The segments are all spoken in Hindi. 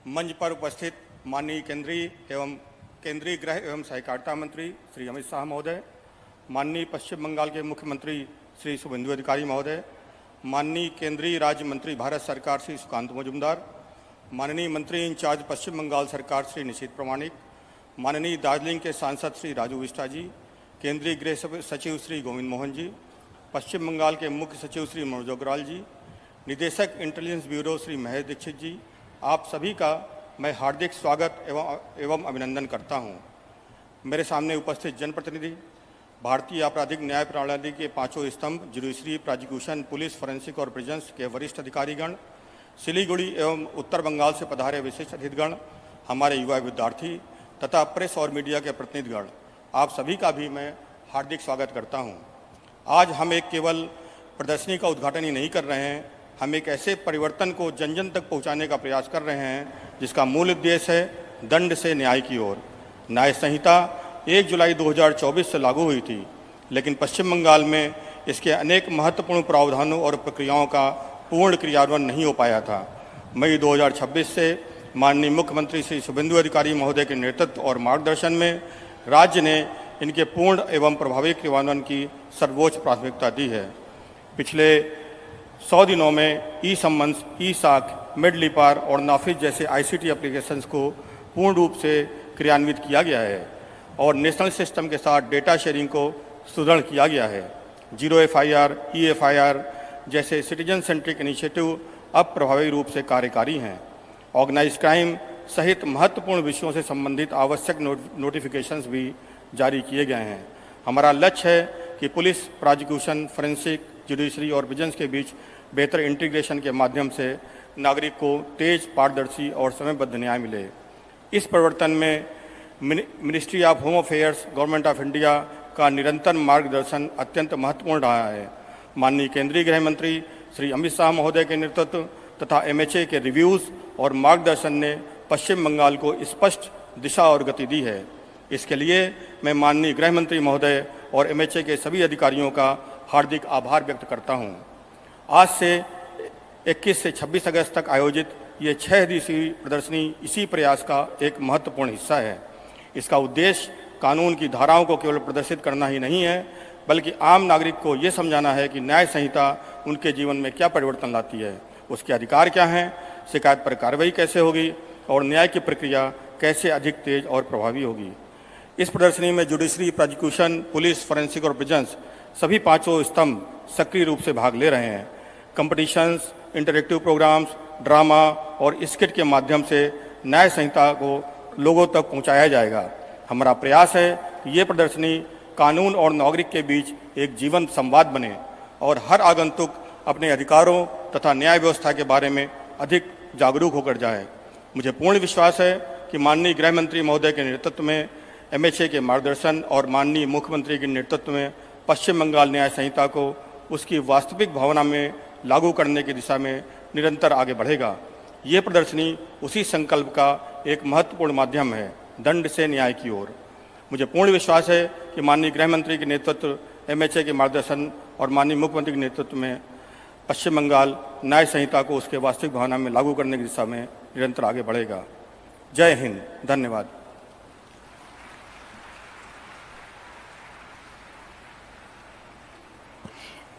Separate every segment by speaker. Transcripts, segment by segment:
Speaker 1: मंच पर उपस्थित माननीय केंद्रीय गृह एवं सहकारिता मंत्री श्री अमित शाह महोदय, माननीय पश्चिम बंगाल के मुख्यमंत्री श्री शुभेंदु अधिकारी महोदय, माननीय केंद्रीय राज्य मंत्री भारत सरकार श्री सुकांत मजुमदार, माननीय मंत्री इंचार्ज पश्चिम बंगाल सरकार श्री निशीथ प्रमाणिक, माननीय दार्जिलिंग के सांसद श्री राजू विष्टा जी, केंद्रीय गृह सचिव श्री गोविंद मोहन जी, पश्चिम बंगाल के मुख्य सचिव श्री मनोज अग्रवाल जी, निदेशक इंटेलिजेंस ब्यूरो श्री महेश दीक्षित जी, आप सभी का मैं हार्दिक स्वागत एवं अभिनंदन करता हूं। मेरे सामने उपस्थित जनप्रतिनिधि, भारतीय आपराधिक न्याय प्रणाली के पांचों स्तंभ जुडिशरी, प्रोसिक्यूशन, पुलिस, फोरेंसिक और प्रिजन्स के वरिष्ठ अधिकारीगण, सिलीगुड़ी एवं उत्तर बंगाल से पधारे विशिष्ट अतिथिगण, हमारे युवा विद्यार्थी तथा प्रेस और मीडिया के प्रतिनिधिगण, आप सभी का भी मैं हार्दिक स्वागत करता हूं। आज हम एक केवल प्रदर्शनी का उद्घाटन ही नहीं कर रहे हैं, हम एक ऐसे परिवर्तन को जन जन तक पहुंचाने का प्रयास कर रहे हैं जिसका मूल उद्देश्य है दंड से न्याय की ओर। न्याय संहिता 1 जुलाई 2024 से लागू हुई थी, लेकिन पश्चिम बंगाल में इसके अनेक महत्वपूर्ण प्रावधानों और प्रक्रियाओं का पूर्ण क्रियान्वयन नहीं हो पाया था। मई 2026 से माननीय मुख्यमंत्री श्री शुभेंदु अधिकारी महोदय के नेतृत्व और मार्गदर्शन में राज्य ने इनके पूर्ण एवं प्रभावी क्रियान्वयन की सर्वोच्च प्राथमिकता दी है। पिछले 100 दिनों में ई-सम्मन्स, ई-साख, मेडलीपार और नाफिज जैसे आईसीटी एप्लीकेशंस को पूर्ण रूप से क्रियान्वित किया गया है और नेशनल सिस्टम के साथ डेटा शेयरिंग को सुदृढ़ किया गया है। जीरो FIR, EFIR जैसे सिटीजन सेंट्रिक इनिशिएटिव अब प्रभावी रूप से कार्यकारी हैं। ऑर्गेनाइज क्राइम सहित महत्वपूर्ण विषयों से संबंधित आवश्यक नोटिफिकेशंस भी जारी किए गए हैं। हमारा लक्ष्य है कि पुलिस, प्रोसिक्यूशन, फोरेंसिक, जुडिशरी और विजिलेंस के बीच बेहतर इंटीग्रेशन के माध्यम से नागरिक को तेज, पारदर्शी और समयबद्ध न्याय मिले। इस परिवर्तन में ministry of home affairs, government of India का निरंतर मार्गदर्शन अत्यंत महत्वपूर्ण रहा है। माननीय केंद्रीय गृह मंत्री श्री अमित शाह महोदय के नेतृत्व तथा MHA के रिव्यूज़ और मार्गदर्शन ने पश्चिम बंगाल को स्पष्ट दिशा और गति दी है। इसके लिए मैं माननीय गृह मंत्री महोदय और MHA के सभी अधिकारियों का हार्दिक आभार व्यक्त करता हूं। आज से 21 से 26 अगस्त तक आयोजित ये 6 दिवसीय प्रदर्शनी इसी प्रयास का एक महत्वपूर्ण हिस्सा है। इसका उद्देश्य कानून की धाराओं को केवल प्रदर्शित करना ही नहीं है, बल्कि आम नागरिक को ये समझाना है कि न्याय संहिता उनके जीवन में क्या परिवर्तन लाती है, उसके अधिकार क्या हैं, शिकायत पर कार्रवाई कैसे होगी और न्याय की प्रक्रिया कैसे अधिक तेज और प्रभावी होगी। इस प्रदर्शनी में जुडिशरी, प्रोसिक्यूशन, पुलिस, फोरेंसिक और प्रिजन्स सभी पांचों स्तंभ सक्रिय रूप से भाग ले रहे हैं। कंपटीशंस, इंटरेक्टिव प्रोग्राम्स, ड्रामा और स्किट के माध्यम से न्याय संहिता को लोगों तक पहुंचाया जाएगा। हमारा प्रयास है कि ये प्रदर्शनी कानून और नागरिक के बीच एक जीवंत संवाद बने और हर आगंतुक अपने अधिकारों तथा न्याय व्यवस्था के बारे में अधिक जागरूक होकर जाए। मुझे पूर्ण विश्वास है कि माननीय गृह मंत्री महोदय के नेतृत्व में, MHA के मार्गदर्शन और माननीय मुख्यमंत्री के नेतृत्व में पश्चिम बंगाल न्याय संहिता को उसकी वास्तविक भावना में लागू करने की दिशा में निरंतर आगे बढ़ेगा। ये प्रदर्शनी उसी संकल्प का एक महत्वपूर्ण माध्यम है, दंड से न्याय की ओर। मुझे पूर्ण विश्वास है कि माननीय गृह मंत्री के नेतृत्व, MHA के मार्गदर्शन और माननीय मुख्यमंत्री के नेतृत्व में पश्चिम बंगाल न्याय संहिता को उसके वास्तविक भावना में लागू करने की दिशा में निरंतर आगे बढ़ेगा। जय हिंद, धन्यवाद।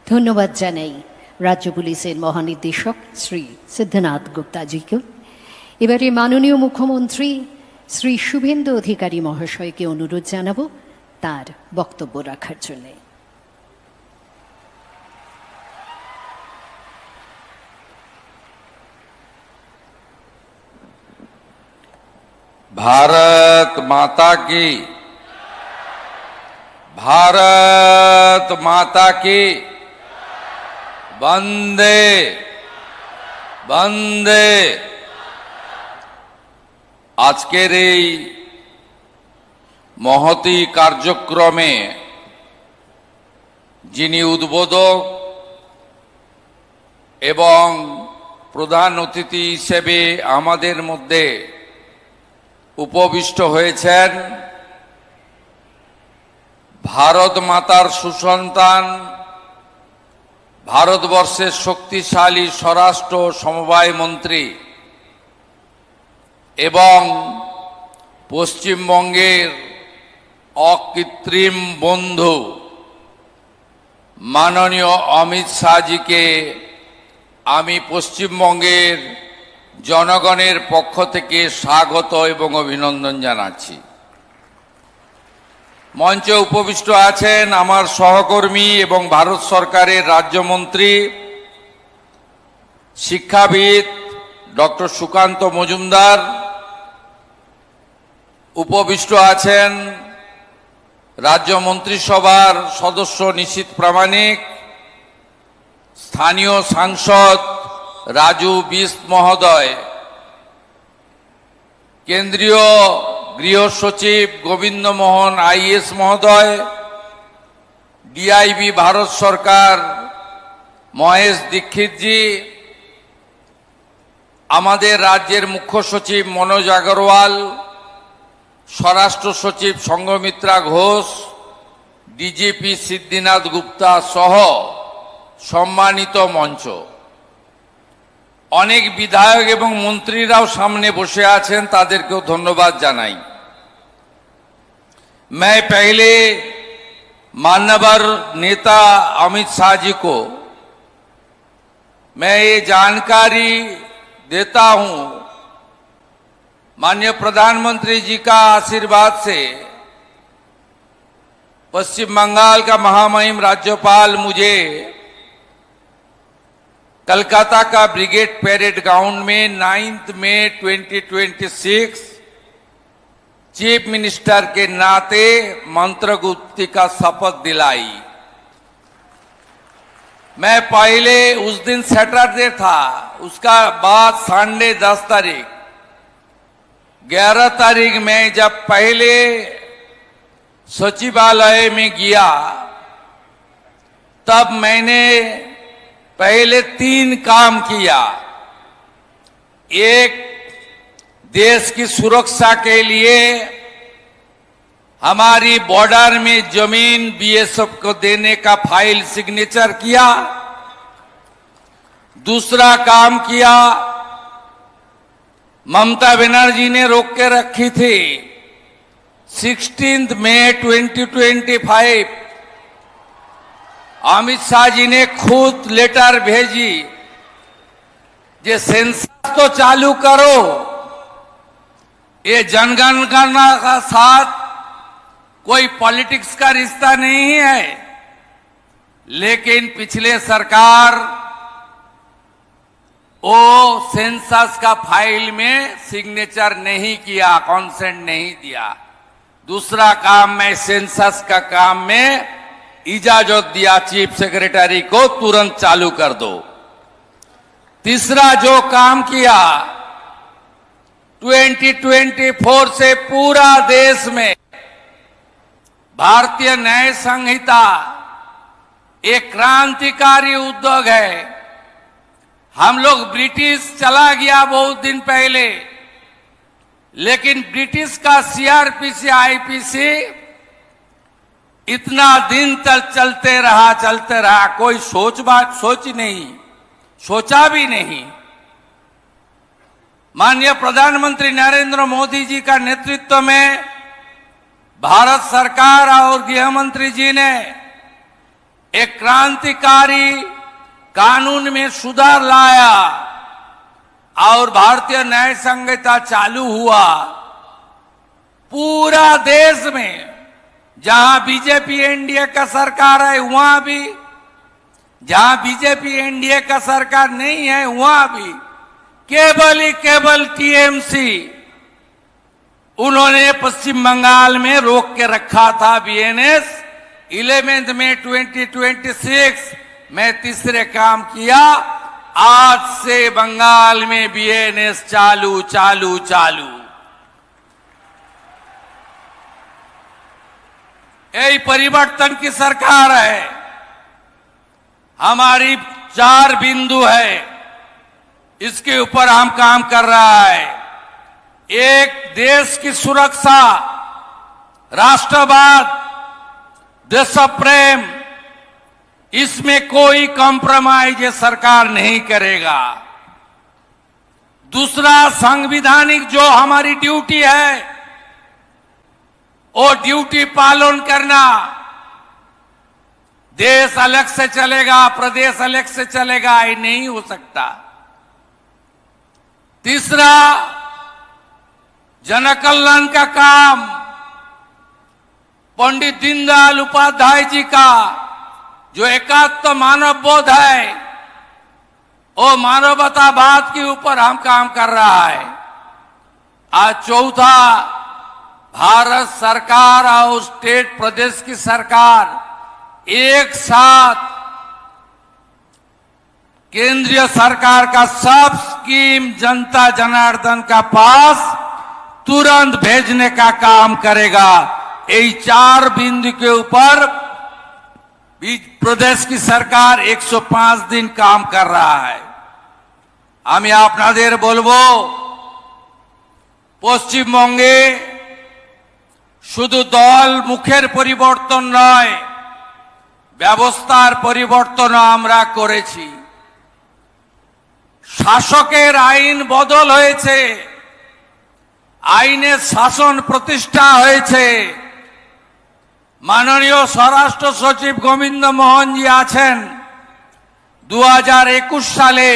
Speaker 2: ধন্যবাদ জানাই রাজ্য পুলিশের মহানির্দেশক শ্রী সিদ্ধনাথ গুপ্তা জিকে। এবারে মাননীয় মুখ্যমন্ত্রী শ্রী শুভেন্দু অধিকারী মহাশয়কে অনুরোধ জানাবো তার বক্তব্য রাখার জন্য।
Speaker 3: भारत माता की, भारत माता की, वंदे वंदे। आजकेर এই মহতী কার্যক্রমে যিনি উদ্বোধক এবং প্রধান অতিথি হিসেবে আমাদের মধ্যে উপবিষ্ট হয়েছেন, ভারত মাতার সুসন্তান, ভারতবর্ষের শক্তিশালী স্বরাষ্ট্র সমবায় মন্ত্রী এবং পশ্চিমবঙ্গের অকৃত্রিম বন্ধু মাননীয় অমিত শাহজিকে আমি পশ্চিমবঙ্গের জনগণের পক্ষ থেকে স্বাগত এবং অভিনন্দন জানাচ্ছি। মঞ্চে উপবিষ্ট আছেন আমার সহকর্মী এবং ভারত সরকারের রাজ্যমন্ত্রী শিক্ষাবিদ ডক্টর সুকান্ত মজুমদার, উপবিষ্ট আছেন রাজ্য মন্ত্রিসভার সদস্য নিশীথ প্রামাণিক, স্থানীয় সাংসদ রাজু বিস্ত মহোদয়, কেন্দ্রীয় গৃহ সচিব গোবিন্দ মোহন আইএস মহোদয়, ডিআইবি ভারত সরকার মহেশ দীক্ষিতজি, আমাদের রাজ্যের মুখ্য সচিব মনোজ আগরওয়াল, স্বরাষ্ট্র সচিব সংঘমিত্রা ঘোষ, ডিজিপি সিদ্ধিনাথ গুপ্তা সহ সম্মানিত মঞ্চ, অনেক বিধায়ক এবং মন্ত্রীরাও সামনে বসে আছেন, তাদেরকেও ধন্যবাদ জানাই। मैं पहले माननीय नेता अमित शाह जी को मैं ये जानकारी देता हूं, माननीय प्रधानमंत्री जी का आशीर्वाद से पश्चिम बंगाल का महामहिम राज्यपाल मुझे कलकत्ता का ब्रिगेड परेड ग्राउंड में 9 मई 2026 चीफ मिनिस्टर के नाते मंत्रगुप्ती का शपथ दिलाई। मैं पहले उस दिन सैटरडे था, उसका बाद संडे 10 तारीख, 11 तारीख में जब पहले सचिवालय में गया तब मैंने पहले 3 काम किया। एक, देश की सुरक्षा के लिए हमारी बॉर्डर में जमीन बीएसएफ को देने का फाइल सिग्नेचर किया। दूसरा काम किया, ममता बनर्जी ने रोक के रखी थी 16 मई 2025, अमित शाह जी ने खुद लेटर भेजी, ये सेंसस तो चालू करो, ये जनगणना का साथ कोई पॉलिटिक्स का रिश्ता नहीं है। लेकिन पिछले सरकार वो सेंसस का फाइल में सिग्नेचर नहीं किया, कॉन्सेंट नहीं दिया। दूसरा काम, मैं सेंसस का काम में इजाजत दिया चीफ सेक्रेटरी को, तुरंत चालू कर दो। तीसरा जो काम किया, 2024 से पूरा देश में भारतीय न्याय संहिता एक क्रांतिकारी उद्योग है। हम लोग ब्रिटिश चला गया बहुत दिन पहले, लेकिन ब्रिटिश का सीआरपीसी आईपीसी इतना दिन तक चलते रहा, कोई सोचा भी नहीं। माननीय प्रधानमंत्री नरेंद्र मोदी जी का नेतृत्व में भारत सरकार और गृह मंत्री जी ने एक क्रांतिकारी कानून में सुधार लाया और भारतीय न्याय संहिता चालू हुआ। पूरा देश में जहां बीजेपी एनडीए का सरकार है वहां भी, जहां बीजेपी एनडीए का सरकार नहीं है वहां भी केवल टीएमसी उन्होंने पश्चिम बंगाल में रोक के रखा था बीएनएस। 11 मई 2026 मैं तीसरे काम किया, आज से बंगाल में बीएनएस चालू। यही परिवर्तन की सरकार है। हमारी 4 बिंदु है, इसके ऊपर हम काम कर रहा है। एक, देश की सुरक्षा, राष्ट्रवाद, देश प्रेम, इसमें कोई कॉम्प्रोमाइज ये सरकार नहीं करेगा। दूसरा, संवैधानिक जो हमारी ड्यूटी है वो ड्यूटी पालन करना। देश अलग से चलेगा, प्रदेश अलग से चलेगा, ये नहीं हो सकता। तीसरा, जनकल्याण का काम पंडित दीनदयाल उपाध्याय जी का जो एकात्म मानव बोध है, वो मानवतावाद के ऊपर हम काम कर रहा है। आज चौथा, भारत सरकार और स्टेट प्रदेश की सरकार एक साथ केंद्रीय सरकार का सब स्कीम जनता जनार्दन का पास तुरंत भेजने का काम करेगा। यही 4 बिंदु के ऊपर प्रदेश की सरकार 105 दिन काम कर रहा है। আমি আপনাদের বলবো, পশ্চিমবঙ্গে শুধু দল মুখের পরিবর্তন নয়, ব্যবস্থার পরিবর্তন আমরা করেছি। শাসকের আইন বদল হয়েছে, আইনের শাসন প্রতিষ্ঠা হয়েছে। মাননীয় স্বরাষ্ট্র সচিব গোবিন্দ মোহনজি আছেন। 2021 সালে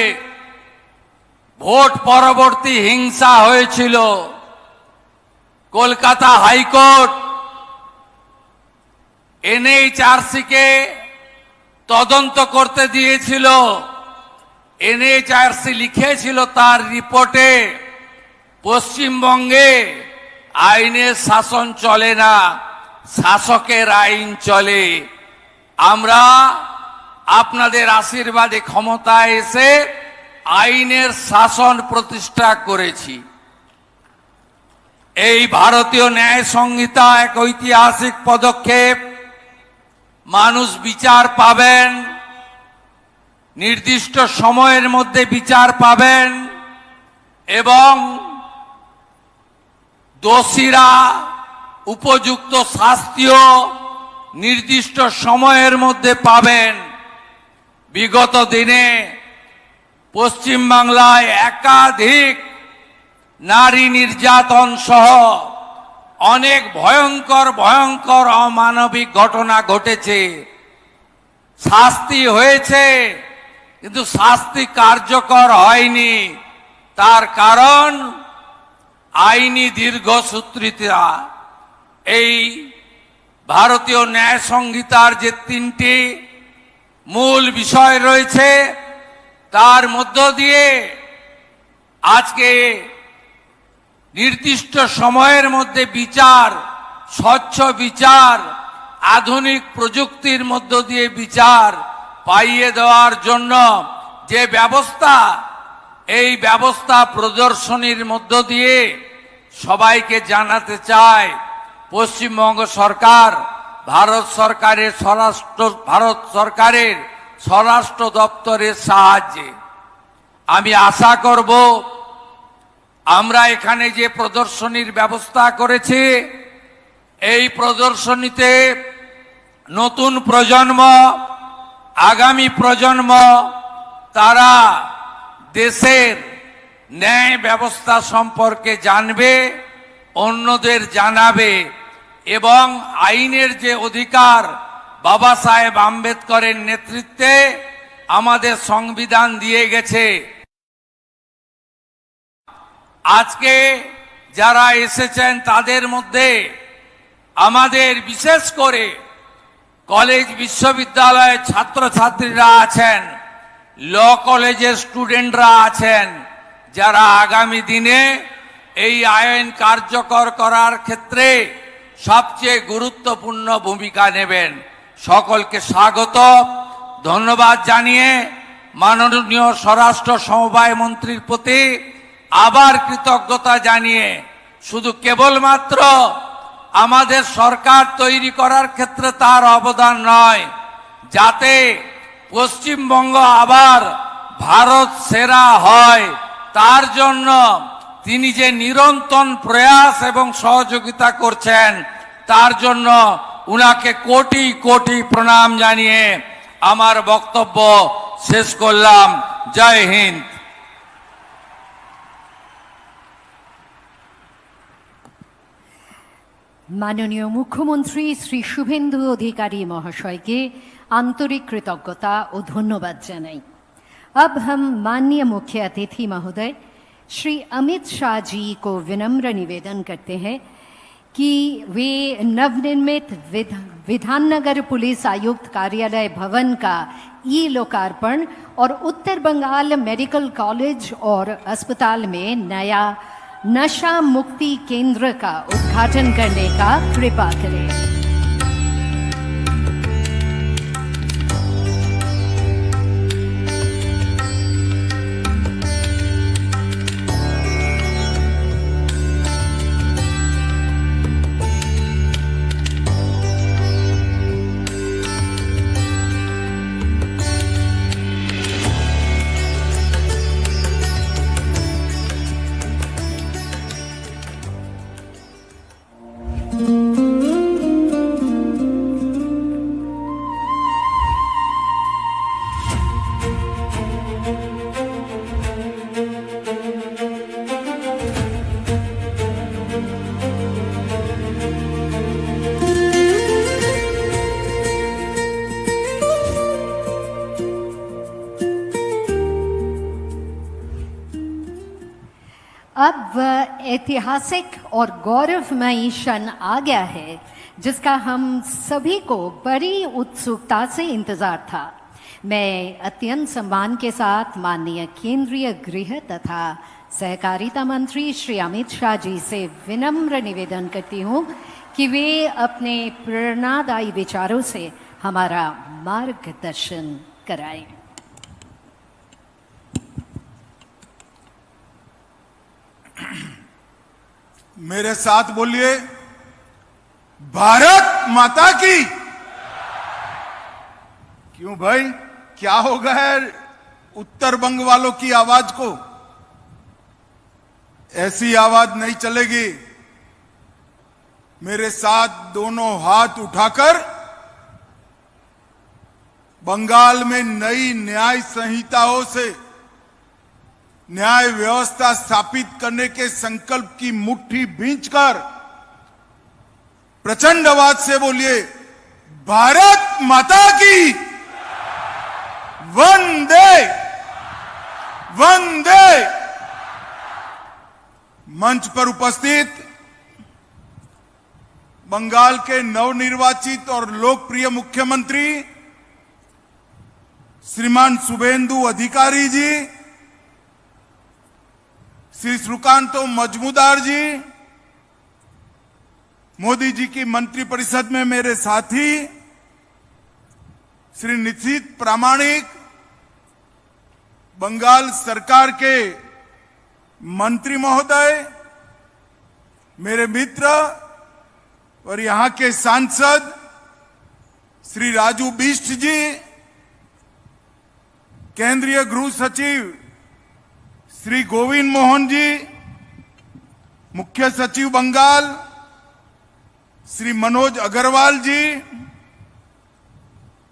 Speaker 3: ভোট পরবর্তী হিংসা হয়েছিল। কলকাতা হাইকোর্ট এনএইচআরসি কে তদন্ত করতে দিয়েছিল। এনএইচআরসি লিখেছিল তার রিপোর্টে, পশ্চিমবঙ্গে আইনের শাসন চলে না, শাসকের আইন চলে। আমরা আপনাদের আশীর্বাদে ক্ষমতায় এসে আইনের শাসন প্রতিষ্ঠা করেছি। এই ভারতীয় ন্যায় সংহিতা এক ঐতিহাসিক পদক্ষেপ। মানুষ বিচার পাবেন, নির্দিষ্ট সময়ের মধ্যে বিচার পাবেন এবং দোষীরা উপযুক্ত শাস্তিও নির্দিষ্ট সময়ের মধ্যে পাবেন। বিগত দিনে পশ্চিমবাংলায় একাধিক নারী নির্যাতন সহ অনেক ভয়ঙ্কর ভয়ঙ্কর অমানবিক ঘটনা ঘটেছে। শাস্তি হয়েছে, কিন্তু শাস্তি কার্যকর হয়নি। তার কারণ আইনি দীর্ঘসূত্রিতা। এই ভারতীয় ন্যায় সংহিতার যে 3টি মূল বিষয় রয়েছে, তার মধ্য দিয়ে আজকে নির্দিষ্ট সময়ের মধ্যে বিচার, স্বচ্ছ বিচার, আধুনিক প্রযুক্তির মধ্য দিয়ে বিচার পাইয়ে দেওয়ার জন্য যে ব্যবস্থা, এই ব্যবস্থা প্রদর্শনীর মধ্য দিয়ে সবাইকে জানাতে চায় পশ্চিমবঙ্গ সরকার ভারত সরকারের স্বরাষ্ট্র দপ্তরের সাহায্যে। আমি আশা করব আমরা এখানে যে প্রদর্শনীর ব্যবস্থা করেছি, এই প্রদর্শনীতে নতুন প্রজন্ম, আগামী প্রজন্ম তারা দেশের ন্যায় ব্যবস্থা সম্পর্কে জানবে, অন্যদের জানাবে এবং আইনের যে অধিকার বাবা সাহেব আম্বেদকরের নেতৃত্বে আমাদের সংবিধান দিয়ে গেছে। আজকে যারা এসেছেন তাদের মধ্যে আমাদের বিশেষ করে কলেজ বিশ্ববিদ্যালয়ের ছাত্রছাত্রীরা আছেন, ল কলেজের স্টুডেন্টরা আছেন, যারা আগামী দিনে এই আইন কার্যকর করার ক্ষেত্রে সবচেয়ে গুরুত্বপূর্ণ ভূমিকা নেবেন। সকলকে স্বাগত, ধন্যবাদ জানিয়ে মাননীয় স্বরাষ্ট্র সমবায় মন্ত্রীর প্রতি আবার কৃতজ্ঞতা জানিয়ে শুধু কেবলমাত্র আমাদের সরকার তৈরি করার ক্ষেত্রে তার অবদান নয়, যাতে পশ্চিমবঙ্গ আবার ভারত সেরা হয়, তার জন্য তিনি যে নিরন্তর প্রয়াস এবং সহযোগিতা করছেন, তার জন্য উনাকে কোটি কোটি প্রণাম জানিয়ে আমার বক্তব্য শেষ করলাম। জয় হিন্দ।
Speaker 2: माननीय मुख्यमंत्री श्री शुभेन्दु अधिकारी महोदय के आंतरिक कृतज्ञता और धन्यवाद जनाई। अब हम माननीय मुख्य अतिथि महोदय श्री अमित शाह जी को विनम्र निवेदन करते हैं कि वे नवनिर्मित विधाननगर पुलिस आयुक्त कार्यालय भवन का ई लोकार्पण और उत्तर बंगाल मेडिकल कॉलेज और अस्पताल में नया नशा मुक्ति केंद्र का उद्घाटन करने का कृपा करें। अब वह ऐतिहासिक और गौरवमयी क्षण आ गया है जिसका हम सभी को बड़ी उत्सुकता से इंतजार था। मैं अत्यंत सम्मान के साथ माननीय केंद्रीय गृह तथा सहकारिता मंत्री श्री अमित शाह जी से विनम्र निवेदन करती हूँ कि वे अपने प्रेरणादायी विचारों से हमारा मार्गदर्शन कराएं।
Speaker 4: मेरे साथ बोलिए, भारत माता की। क्यों भाई, क्या हो गया है उत्तर बंग वालों की आवाज को? ऐसी आवाज नहीं चलेगी। मेरे साथ दोनों हाथ उठाकर बंगाल में नई न्याय संहिताओं से न्याय व्यवस्था स्थापित करने के संकल्प की मुट्ठी भींचकर प्रचंड आवाज से बोलिए, भारत माता की। वंदे वंदे। मंच पर उपस्थित बंगाल के नवनिर्वाचित और लोकप्रिय मुख्यमंत्री श्रीमान शुभेंदु अधिकारी जी, श्री श्रीकांतो मजमूदार जी, मोदी जी की मंत्रिपरिषद में मेरे साथी श्री निशित प्रामाणिक, बंगाल सरकार के मंत्री महोदय, मेरे मित्र और यहां के सांसद श्री राजू बिष्ट जी, केंद्रीय गृह सचिव श्री गोविंद मोहन जी, मुख्य सचिव बंगाल श्री मनोज अग्रवाल जी,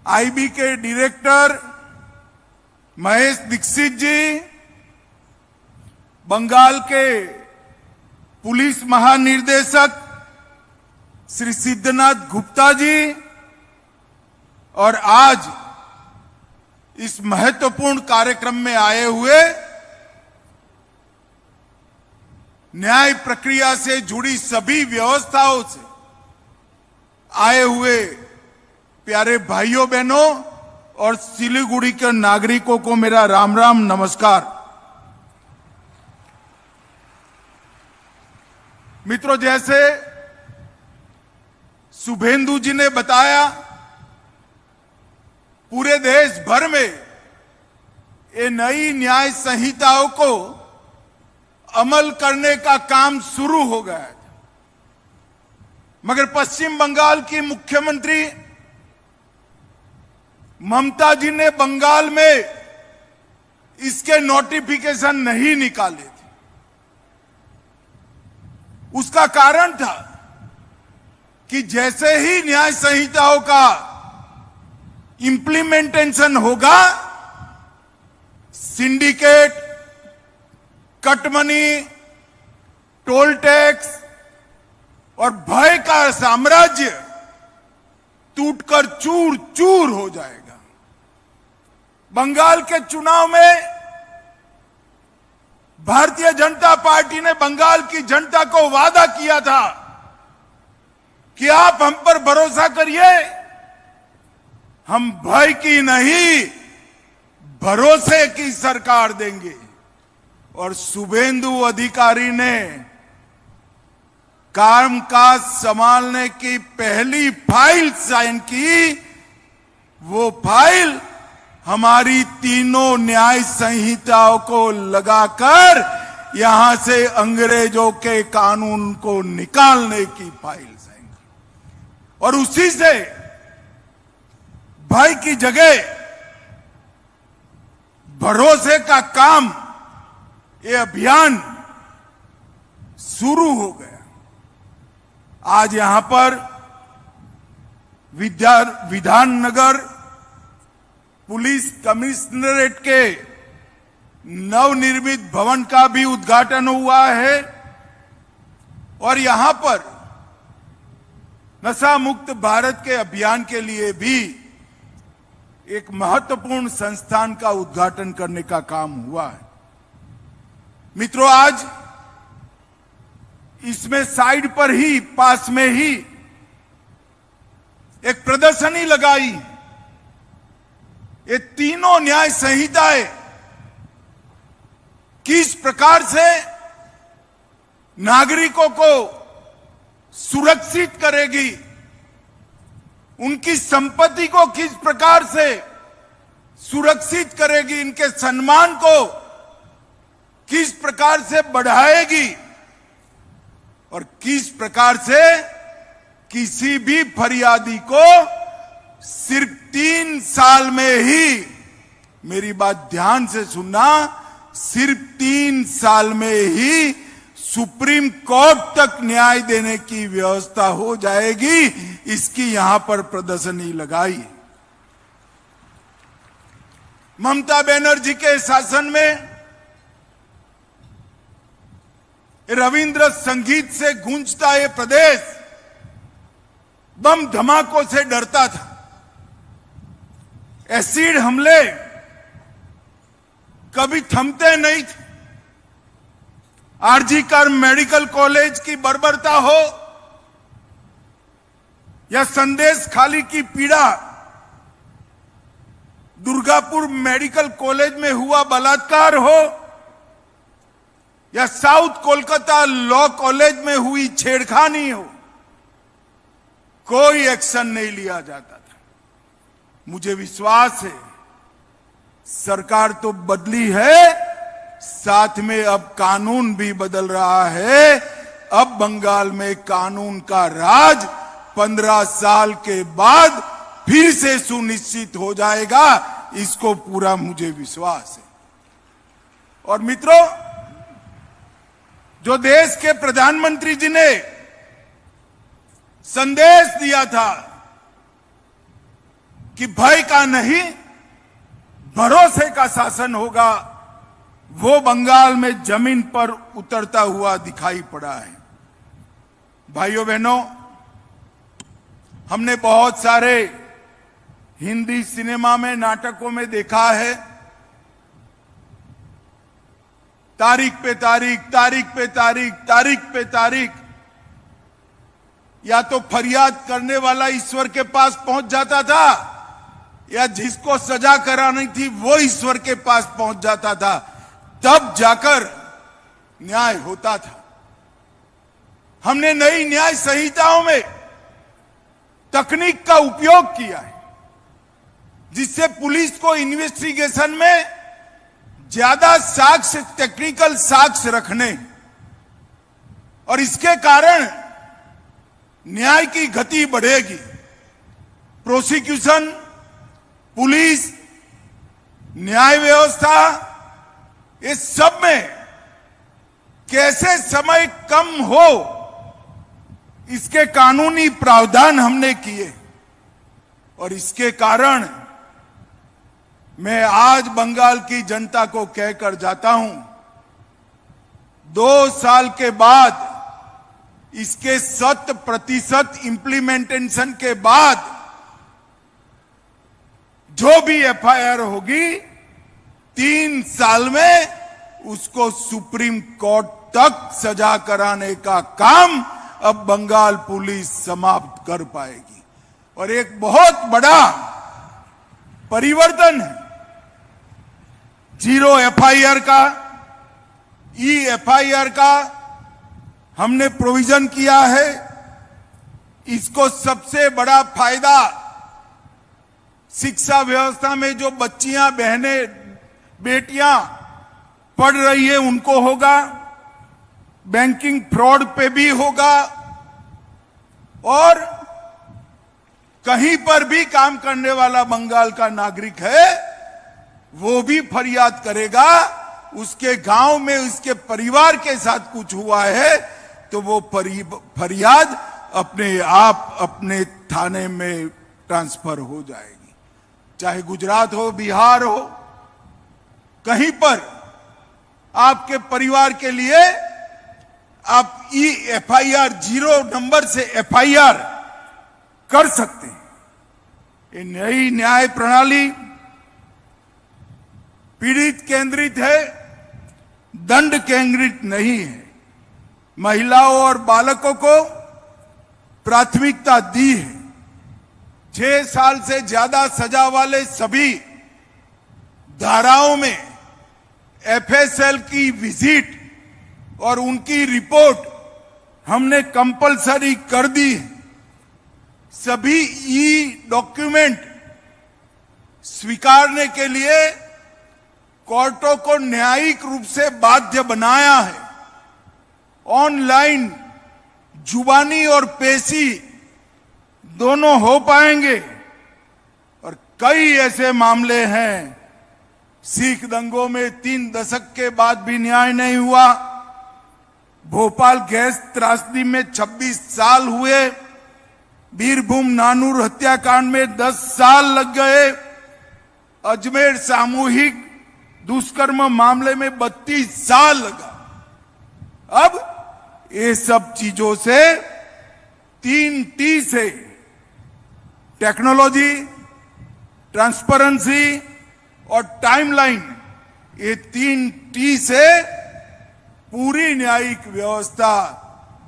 Speaker 4: आईबी के डायरेक्टर महेश दीक्षित जी, बंगाल के पुलिस महानिर्देशक श्री सिद्धनाथ गुप्ता जी, और आज इस महत्वपूर्ण कार्यक्रम में आए हुए न्याय प्रक्रिया से जुड़ी सभी व्यवस्थाओं से आए हुए प्यारे भाइयों बहनों और सिलीगुड़ी के नागरिकों को मेरा राम राम नमस्कार। मित्रों, जैसे शुभेंदु जी ने बताया, पूरे देश भर में ये नई न्याय संहिताओं को अमल करने का काम शुरू हो गया है, मगर पश्चिम बंगाल की मुख्यमंत्री ममता जी ने बंगाल में इसके नोटिफिकेशन नहीं निकाले थे। उसका कारण था कि जैसे ही न्याय संहिताओं का इंप्लीमेंटेशन होगा, syndicate, cut money, toll tax, और भय का साम्राज्य टूटकर चूर चूर हो जाएगा। बंगाल के चुनाव में भारतीय जनता पार्टी ने बंगाल की जनता को वादा किया था कि आप हम पर भरोसा करिए, हम भय की नहीं भरोसे की सरकार देंगे। और शुभेंदु अधिकारी ने कामकाज संभालने की पहली फाइल साइन की। वो फाइल हमारी तीनों न्याय संहिताओं को लगाकर यहां से अंग्रेजों के कानून को निकालने की फाइल साइन की। और उसी से भय की जगह भरोसे का काम, ये अभियान शुरू हो गया। आज यहां पर विधाननगर पुलिस कमिश्नरेट के नवनिर्मित भवन का भी उद्घाटन हुआ है और यहां पर नशा मुक्त भारत के अभियान के लिए भी एक महत्वपूर्ण संस्थान का उद्घाटन करने का काम हुआ है। मित्रों, आज इसमें साइड पर ही, पास में ही एक प्रदर्शनी लगाई। ये तीनों न्याय संहिताएं किस प्रकार से नागरिकों को सुरक्षित करेगी, उनकी संपत्ति को किस प्रकार से सुरक्षित करेगी, इनके सम्मान को किस प्रकार से बढ़ाएगी और किस प्रकार से किसी भी फरियादी को सिर्फ 3 साल में ही, मेरी बात ध्यान से सुनना, सिर्फ 3 साल में ही सुप्रीम कोर्ट तक न्याय देने की व्यवस्था हो जाएगी। इसकी यहां पर प्रदर्शनी लगाई। ममता बनर्जी के शासन में रविंद्र संगीत से गूंजता ये प्रदेश बम धमाकों से डरता था। एसिड हमले कभी थमते नहीं थे। आरजी कर मेडिकल कॉलेज की बर्बरता हो या संदेश खाली की पीड़ा, दुर्गापुर मेडिकल कॉलेज में हुआ बलात्कार हो या साउथ कोलकाता लॉ कॉलेज में हुई छेड़खानी हो, कोई एक्शन नहीं लिया जाता था। मुझे विश्वास है सरकार तो बदली है, साथ में अब कानून भी बदल रहा है। अब बंगाल में कानून का राज 15 साल के बाद फिर से सुनिश्चित हो जाएगा, इसको पूरा मुझे विश्वास है। और मित्रों, जो देश के प्रधानमंत्री जी ने संदेश दिया था कि भय का नहीं भरोसे का शासन होगा, वो बंगाल में जमीन पर उतरता हुआ दिखाई पड़ा है। भाइयों बहनों, हमने बहुत सारे हिंदी सिनेमा में, नाटकों में देखा है, तारीख पे तारीख, तारीख पे तारीख, तारीख पे तारीख, या तो फरियाद करने वाला ईश्वर के पास पहुंच जाता था या जिसको सजा करानी थी वो ईश्वर के पास पहुंच जाता था, तब जाकर न्याय होता था। हमने नई न्याय संहिताओं में तकनीक का उपयोग किया है जिससे पुलिस को इन्वेस्टिगेशन में ज्यादा साक्ष्य, टेक्निकल साक्ष्य रखने और इसके कारण न्याय की गति बढ़ेगी। प्रोसिक्यूशन, पुलिस, न्याय व्यवस्था, इस सब में कैसे समय कम हो, इसके कानूनी प्रावधान हमने किए। और इसके कारण मैं आज बंगाल की जनता को कहकर जाता हूं, 2 साल के बाद इसके 100% इंप्लीमेंटेशन के बाद जो भी एफआईआर होगी 3 साल में उसको सुप्रीम कोर्ट तक सजा कराने का काम अब बंगाल पुलिस समाप्त कर पाएगी। और एक बहुत बड़ा परिवर्तन है, 0 एफआईआर का, ई एफआईआर का हमने प्रोविजन किया है। इसको सबसे बड़ा फायदा शिक्षा व्यवस्था में जो बच्चियां, बहनें, बेटियां पढ़ रही है उनको होगा, बैंकिंग फ्रॉड पे भी होगा, और कहीं पर भी काम करने वाला बंगाल का नागरिक है वो भी फरियाद करेगा, उसके गांव में उसके परिवार के साथ कुछ हुआ है तो वो फरियाद अपने आप अपने थाने में ट्रांसफर हो जाएगी। चाहे गुजरात हो, बिहार हो, कहीं पर आपके परिवार के लिए आप ई एफआईआर 0 नंबर से एफआईआर कर सकते हैं। ये नई न्याय प्रणाली पीड़ित केंद्रित है, दंड केंद्रित नहीं है। महिलाओं और बालकों को प्राथमिकता दी है। 6 साल से ज्यादा सजा वाले सभी धाराओं में एफएसएल की विजिट और उनकी रिपोर्ट हमने कंपलसरी कर दी है। सभी ई डॉक्यूमेंट स्वीकारने के लिए कोर्टों को न्यायिक रूप से बाध्य बनाया है। ऑनलाइन जुबानी और पेशी दोनों हो पाएंगे। और कई ऐसे मामले हैं, सिख दंगों में 3 दशक के बाद भी न्याय नहीं हुआ, भोपाल गैस त्रासदी में 26 साल हुए, बीरभूम नानूर हत्याकांड में 10 साल लग गए, अजमेर सामूहिक दुष्कर्म मामले में 32 साल लगा। अब ये सब चीजों से 3T से टेक्नोलॉजी, ट्रांसपेरेंसी और टाइमलाइन, ये 3T से पूरी न्यायिक व्यवस्था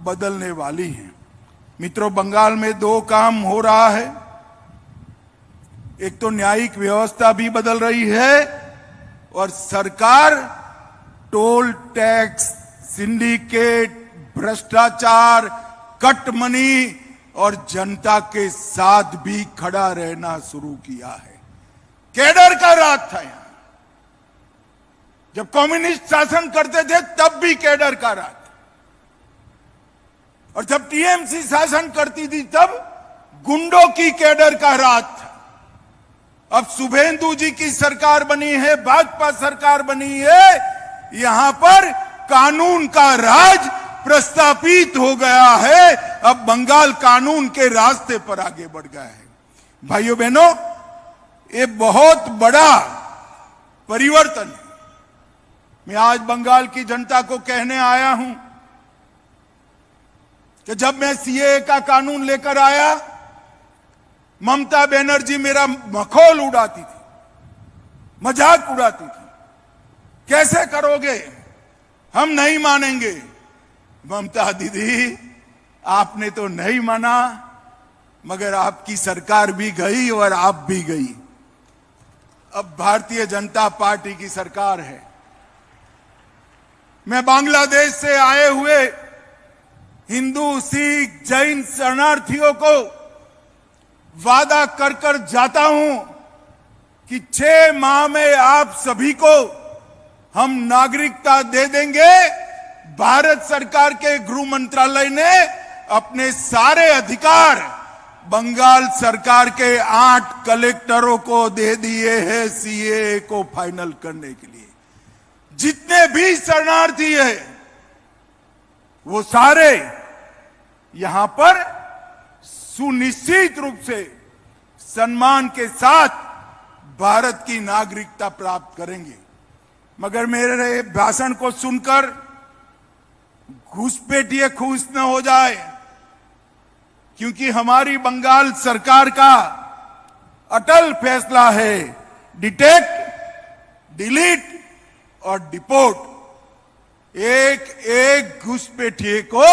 Speaker 4: बदलने वाली है। मित्रों, बंगाल में 2 काम हो रहा है। एक तो न्यायिक व्यवस्था भी बदल रही है और सरकार टोल टैक्स, सिंडिकेट, भ्रष्टाचार, कट मनी और जनता के साथ भी खड़ा रहना शुरू किया है। कैडर का राज था यहां। जब कम्युनिस्ट शासन करते थे तब भी कैडर का राज, और जब टीएमसी शासन करती थी तब गुंडों की कैडर का राज था। अब शुभेंदु जी की सरकार बनी है, भाजपा सरकार बनी है, यहां पर कानून का राज प्रस्तापित हो गया है। अब बंगाल कानून के रास्ते पर आगे बढ़ गया है। भाइयों बहनों, ये बहुत बड़ा परिवर्तन है। मैं आज बंगाल की जनता को कहने आया हूं कि जब मैं सीएए का कानून लेकर आया, ममता बनर्जी मेरा मखौल उड़ाती थी, मजाक उड़ाती थी। कैसे करोगे, हम नहीं मानेंगे। ममता दीदी, आपने तो नहीं माना, मगर आपकी सरकार भी गई और आप भी गई। अब भारतीय जनता पार्टी की सरकार है। मैं बांग्लादेश से आए हुए हिंदू, सिख, जैन शरणार्थियों को वादा कर कर जाता हूं कि 6 माह में आप सभी को हम नागरिकता दे देंगे। भारत सरकार के गृह मंत्रालय ने अपने सारे अधिकार बंगाल सरकार के 8 कलेक्टरों को दे दिए हैं सीएए को फाइनल करने के लिए। जितने भी शरणार्थी है वो सारे यहां पर सुनिश्चित रूप से सम्मान के साथ भारत की नागरिकता प्राप्त करेंगे। मगर मेरे भाषण को सुनकर घुसपैठिए खुश न हो जाए, क्योंकि हमारी बंगाल सरकार का अटल फैसला है डिटेक्ट, डिलीट और डिपोर्ट। एक एक घुसपैठिए को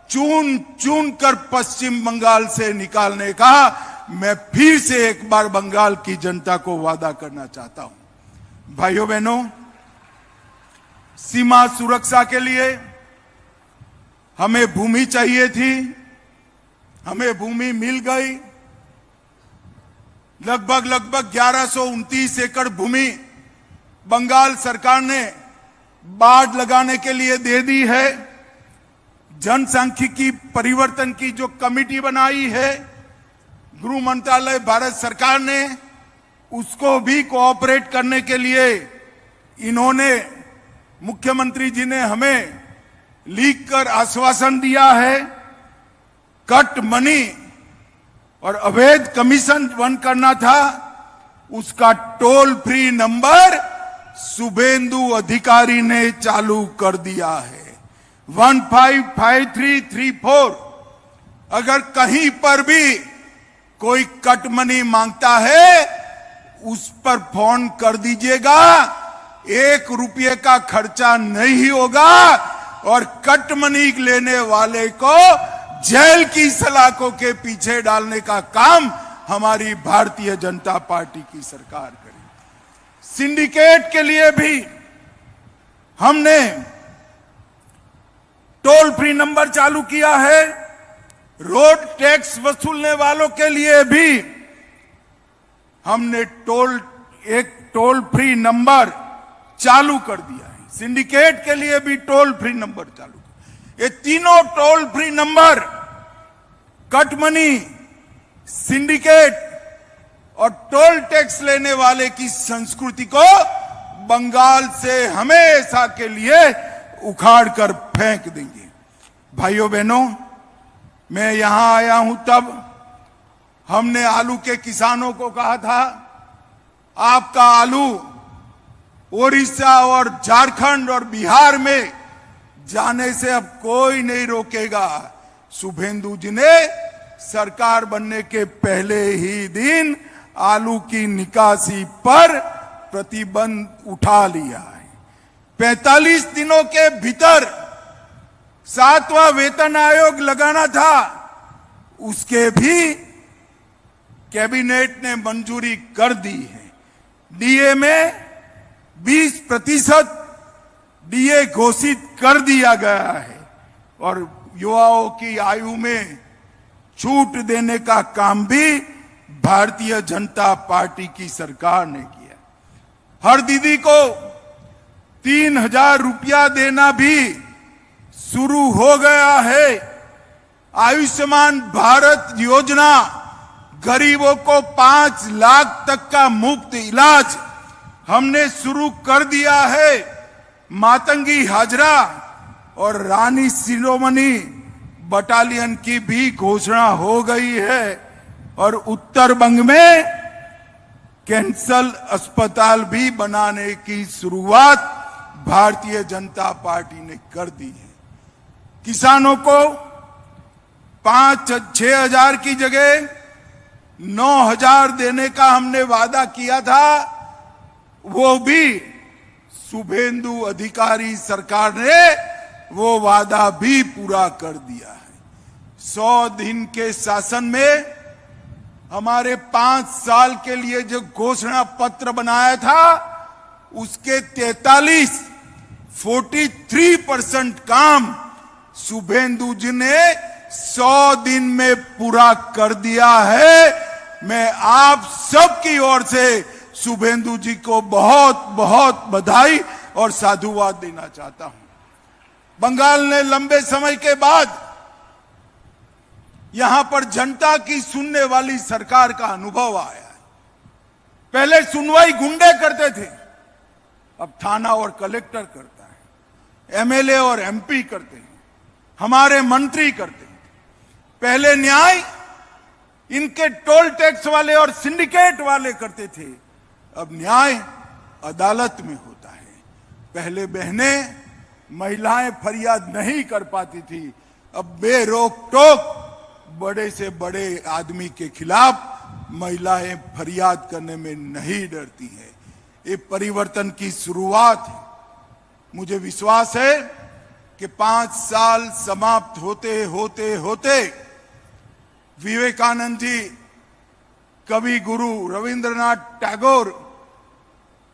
Speaker 4: चुन चुन कर पश्चिम बंगाल से निकालने का मैं फिर से एक बार बंगाल की जनता को वादा करना चाहता हूं। भाइयों बहनों, सीमा सुरक्षा के लिए हमें भूमि चाहिए थी, हमें भूमि मिल गई। लगभग 1129 एकड़ भूमि बंगाल सरकार ने बाढ़ लगाने के लिए दे दी है। जनसांख्यिकी परिवर्तन की जो कमेटी बनाई है गृह मंत्रालय भारत सरकार ने, उसको भी कोऑपरेट करने के लिए इन्होंने, मुख्यमंत्री जी ने हमें लिखकर आश्वासन दिया है। कट मनी और अवैध कमीशन बंद करना था, उसका टोल फ्री नंबर शुभेंदु अधिकारी ने चालू कर दिया है, 155334। अगर कहीं पर भी कोई कट मनी मांगता है, उस पर फोन कर दीजिएगा, 1 रुपये का खर्चा नहीं होगा और कट मनी लेने वाले को जेल की सलाखों के पीछे डालने का काम हमारी भारतीय जनता पार्टी की सरकार करेगी। सिंडिकेट के लिए भी हमने टोल फ्री नंबर चालू किया है। रोड टैक्स वसूलने वालों के लिए भी हमने एक टोल फ्री नंबर चालू कर दिया है। सिंडिकेट के लिए भी टोल फ्री नंबर चालू। ये तीनों toll free number, cut money, syndicate और टोल टैक्स लेने वाले की संस्कृति को बंगाल से हमेशा के लिए उखाड़ कर फेंक देंगे। भाइयों बहनों, मैं यहां आया हूं तब हमने आलू के किसानों को कहा था, आपका आलू ओडिशा और झारखंड और बिहार में जाने से अब कोई नहीं रोकेगा। शुभेंदु जी ने सरकार बनने के पहले ही दिन आलू की निकासी पर प्रतिबंध उठा लिया है। 45 दिनों के भीतर 7वां वेतन आयोग लगाना था, उसके भी कैबिनेट ने मंजूरी कर दी है। डीए में 20% डीए घोषित कर दिया गया है और युवाओं की आयु में छूट देने का काम भी भारतीय जनता पार्टी की सरकार ने किया। हर दीदी को 3000 रुपया देना भी शुरू हो गया है। आयुष्मान भारत योजना गरीबों को 5 लाख तक का मुफ्त इलाज हमने शुरू कर दिया है। मातंगी हाजरा और रानी शिरोमणि बटालियन की भी घोषणा हो गई है और उत्तर बंग में कैंसर अस्पताल भी बनाने की शुरुआत भारतीय जनता पार्टी ने कर दी है। किसानों को 5-6 हजार की जगह 9,000 देने का हमने वादा किया था, वो भी शुभेंदु अधिकारी सरकार ने वो वादा भी पूरा कर दिया है। 100 दिन के शासन में हमारे 5 साल के लिए जो घोषणा पत्र बनाया था, उसके 43% काम शुभेंदु जी ने 100 दिन में पूरा कर दिया है। मैं आप सबकी ओर से शुभेंदु जी को बहुत बहुत बधाई और साधुवाद देना चाहता हूं। बंगाल ने लंबे समय के बाद यहां पर जनता की सुनने वाली सरकार का अनुभव आया है। पहले सुनवाई गुंडे करते थे, अब थाना और कलेक्टर करता है, एमएलए और एमपी करते हैं, हमारे मंत्री करते हैं। पहले न्याय इनके टोल टैक्स वाले और सिंडिकेट वाले करते थे, अब न्याय अदालत में होता है। पहले बहनें महिलाएं फरियाद नहीं कर पाती थी, अब बेरोक टोक बड़े से बड़े आदमी के खिलाफ महिलाएं फरियाद करने में नहीं डरती हैं। ये परिवर्तन की शुरुआत है। मुझे विश्वास है कि 5 साल समाप्त होते होते होते विवेकानंद जी, कवि गुरु रविंद्रनाथ टैगोर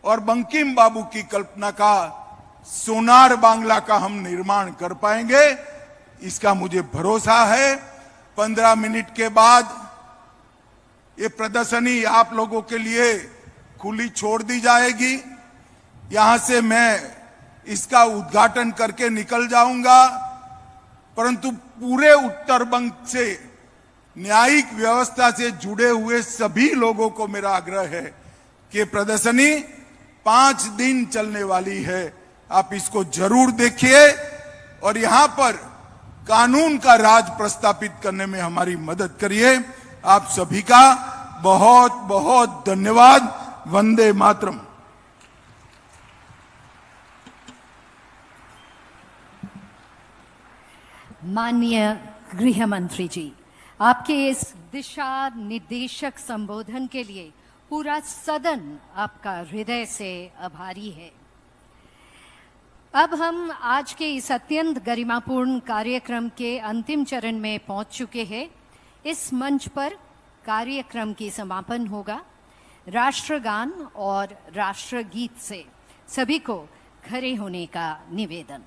Speaker 4: और बंकिम बाबू की कल्पना का सोनार बांग्ला का हम निर्माण कर पाएंगे, इसका मुझे भरोसा है। 15 मिनट के बाद ये प्रदर्शनी आप लोगों के लिए खुली छोड़ दी जाएगी। यहां से मैं इसका उद्घाटन करके निकल जाऊंगा, परंतु पूरे उत्तर बंग से न्यायिक व्यवस्था से जुड़े हुए सभी लोगों को मेरा आग्रह है कि प्रदर्शनी 5 दिन चलने वाली है, आप इसको जरूर देखिए और यहां पर कानून का राज प्रस्थापित करने में हमारी मदद करिए। आप सभी का बहुत बहुत धन्यवाद। वंदे मातरम।
Speaker 2: माननीय गृह मंत्री जी, आपके इस दिशा निर्देशक संबोधन के लिए पूरा सदन आपका हृदय से आभारी है। अब हम आज के इस अत्यंत गरिमापूर्ण कार्यक्रम के अंतिम चरण में पहुंच चुके हैं। इस मंच पर कार्यक्रम की समापन होगा राष्ट्रगान और राष्ट्रगीत से। सभी को खड़े होने का निवेदन।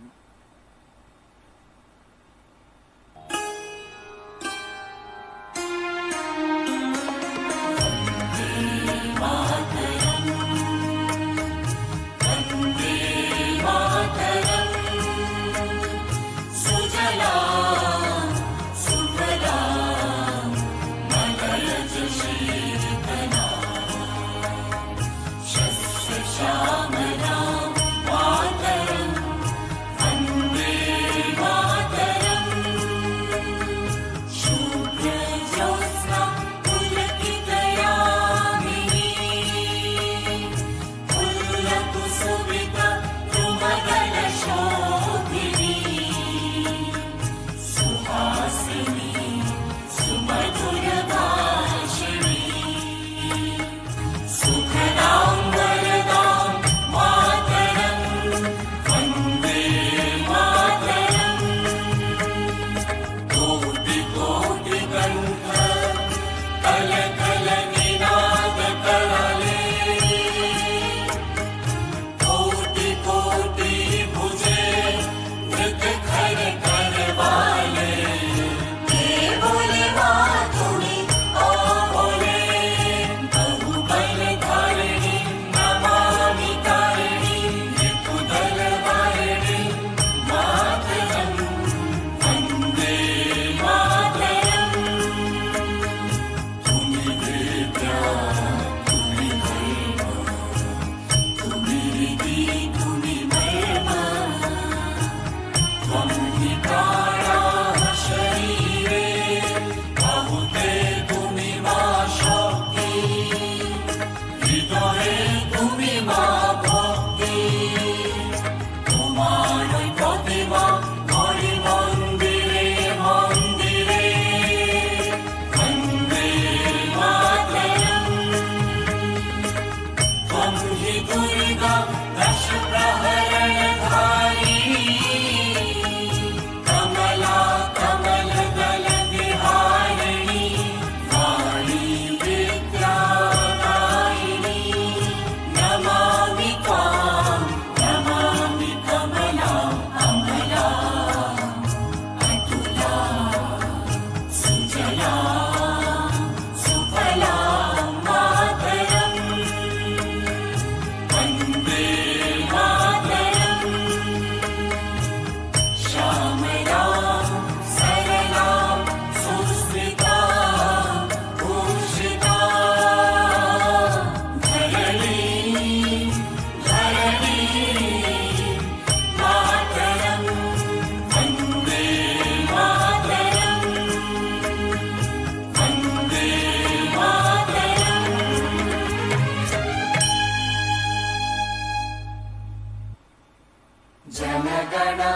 Speaker 5: Vande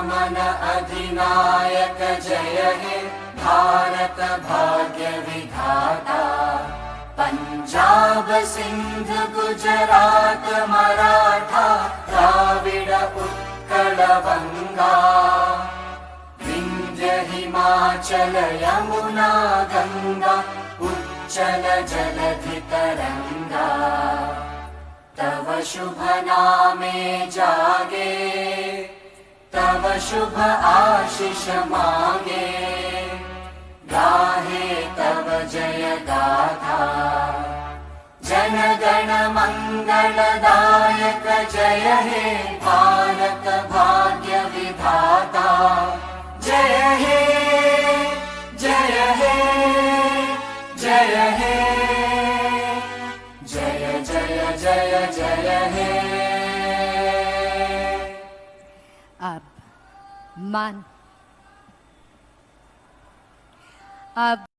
Speaker 5: मन अधिनायक जय हे भारत भाग्य विधाता। पंजाब सिंध गुजरात मराठा द्राविड उत्कल बंगा। विंध्य हिमाचल यमुना गंगा उच्चल जलधि तरंगा। तव शुभ नामे जागे तव शुभ आशीष मांगे। गाहे तव जय गाथा जन गण मंगलदायक जय हे भारत भाग्य विधाता। जय हे जय हे जय हे जय जय जय जय हे।
Speaker 2: अब